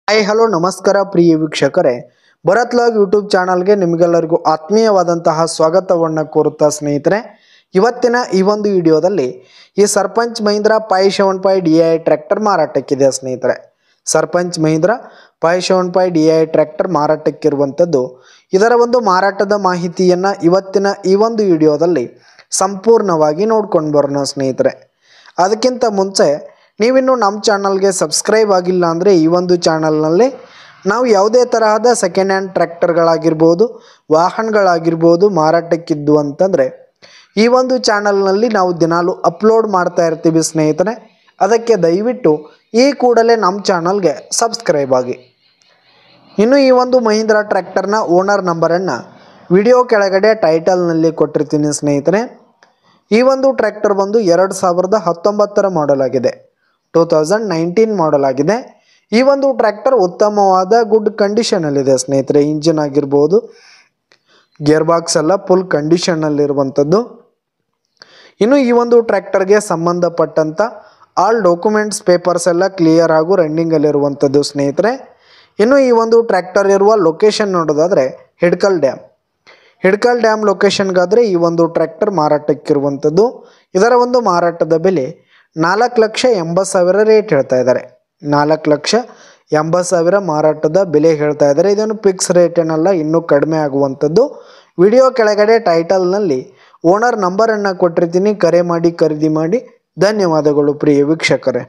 Hi hello ನಮಸ್ಕಾರ ಪ್ರಿಯ ವೀಕ್ಷಕರೇ, Bharat log YouTube ಚಾನಲ್ಗೆ ನಿಮಗೆಲ್ಲರಿಗೂ ಆತ್ಮೀಯವಾದಂತಹ ಸ್ವಾಗತವನ್ನು ಕೋರುತ್ತಾ ಸ್ನೇಹಿತರೆ, ಇವತ್ತಿನ ಈ ಒಂದು ವಿಡಿಯೋದಲ್ಲಿ ಈ ಸರ್ಪಂಚ್ ಮಹೀಂದ್ರಾ 575 DI ಟ್ರ್ಯಾಕ್ಟರ್ ಮಾರಾಟಕ್ಕಿದೆ ಸ್ನೇಹಿತರೆ. ಸರ್ಪಂಚ್ ಮಹೀಂದ್ರಾ 575 DI ಟ್ರ್ಯಾಕ್ಟರ್ ಮಾರಾಟಕ್ಕಿರುವಂಥದ್ದು. ಇದರ ಒಂದು ಮಾರಾಟದ ಮಾಹಿತಿಯನ್ನು ಇವತ್ತಿನ ಈ ಒಂದು ವಿಡಿಯೋದಲ್ಲಿ ಸಂಪೂರ್ಣವಾಗಿ ನೋಡ್ಕೊಂಡು ಬರೋಣ ಸ್ನೇಹಿತರೆ. ಅದಕ್ಕಿಂತ ಮುಂಚೆ ನೀವಿನ್ನು ನಮ್ಮ ಚಾನಲ್ಗೆ ಸಬ್ಸ್ಕ್ರೈಬ್ ಆಗಿಲ್ಲ ಅಂದರೆ ಈ ಒಂದು ಚಾನಲ್ನಲ್ಲಿ ನಾವು ಯಾವುದೇ ತರಹದ ಸೆಕೆಂಡ್ ಹ್ಯಾಂಡ್ ಟ್ರ್ಯಾಕ್ಟರ್ಗಳಾಗಿರ್ಬೋದು, ವಾಹನಗಳಾಗಿರ್ಬೋದು ಮಾರಾಟಕ್ಕಿದ್ದು ಅಂತಂದರೆ ಈ ಒಂದು ಚಾನಲ್ನಲ್ಲಿ ನಾವು ದಿನಾಲು ಅಪ್ಲೋಡ್ ಮಾಡ್ತಾ ಇರ್ತೀವಿ ಸ್ನೇಹಿತರೆ. ಅದಕ್ಕೆ ದಯವಿಟ್ಟು ಈ ಕೂಡಲೇ ನಮ್ಮ ಚಾನಲ್ಗೆ ಸಬ್ಸ್ಕ್ರೈಬ್ ಆಗಿ. ಇನ್ನು ಈ ಒಂದು ಮಹೀಂದ್ರಾ ಟ್ರ್ಯಾಕ್ಟರ್ನ ಓನರ್ ನಂಬರನ್ನು ವಿಡಿಯೋ ಕೆಳಗಡೆ ಟೈಟಲ್ನಲ್ಲಿ ಕೊಟ್ಟಿರ್ತೀನಿ ಸ್ನೇಹಿತರೆ. ಈ ಒಂದು ಟ್ರ್ಯಾಕ್ಟರ್ ಬಂದು 2019 ಮಾಡೆಲ್ ಆಗಿದೆ, 2019 ಮಾಡೆಲ್ ಆಗಿದೆ. ಈ ಒಂದು ಟ್ರ್ಯಾಕ್ಟರ್ ಉತ್ತಮವಾದ ಗುಡ್ ಕಂಡೀಷನಲ್ಲಿದೆ ಸ್ನೇಹಿತರೆ. ಇಂಜಿನ್ ಆಗಿರ್ಬೋದು, ಗೇರ್ ಬಾಕ್ಸ್ ಎಲ್ಲ ಫುಲ್ ಕಂಡೀಷನ್ನಲ್ಲಿರುವಂಥದ್ದು. ಇನ್ನು ಈ ಒಂದು ಟ್ರ್ಯಾಕ್ಟರ್ಗೆ ಸಂಬಂಧಪಟ್ಟಂಥ ಆಲ್ ಡಾಕ್ಯುಮೆಂಟ್ಸ್ ಪೇಪರ್ಸ್ ಎಲ್ಲ ಕ್ಲಿಯರ್ ಹಾಗೂ ರನ್ನಿಂಗಲ್ಲಿರುವಂಥದ್ದು ಸ್ನೇಹಿತರೆ. ಇನ್ನು ಈ ಒಂದು ಟ್ರ್ಯಾಕ್ಟರ್ ಇರುವ ಲೊಕೇಶನ್ ನೋಡೋದಾದರೆ ಹಿಡ್ಕಲ್ ಡ್ಯಾಮ್ ಲೊಕೇಶನ್ಗಾದರೆ ಈ ಒಂದು ಟ್ರ್ಯಾಕ್ಟರ್ ಮಾರಾಟಕ್ಕಿರುವಂಥದ್ದು. ಇದರ ಒಂದು ಮಾರಾಟದ ಬೆಲೆ 4,80,000 ರೇಟ್ ಹೇಳ್ತಾ ಇದ್ದಾರೆ. 4,80,000 ಮಾರಾಟದ ಬೆಲೆ ಹೇಳ್ತಾ ಇದ್ದಾರೆ. ಇದನ್ನು ಫಿಕ್ಸ್ ರೇಟ್ ಏನಲ್ಲ, ಇನ್ನೂ ಕಡಿಮೆ ಆಗುವಂಥದ್ದು. ವಿಡಿಯೋ ಕೆಳಗಡೆ ಟೈಟಲ್ನಲ್ಲಿ ಓನರ್ ನಂಬರನ್ನು ಕೊಟ್ಟಿರ್ತೀನಿ, ಕರೆ ಮಾಡಿ ಖರೀದಿ ಮಾಡಿ. ಧನ್ಯವಾದಗಳು ಪ್ರಿಯ ವೀಕ್ಷಕರೇ.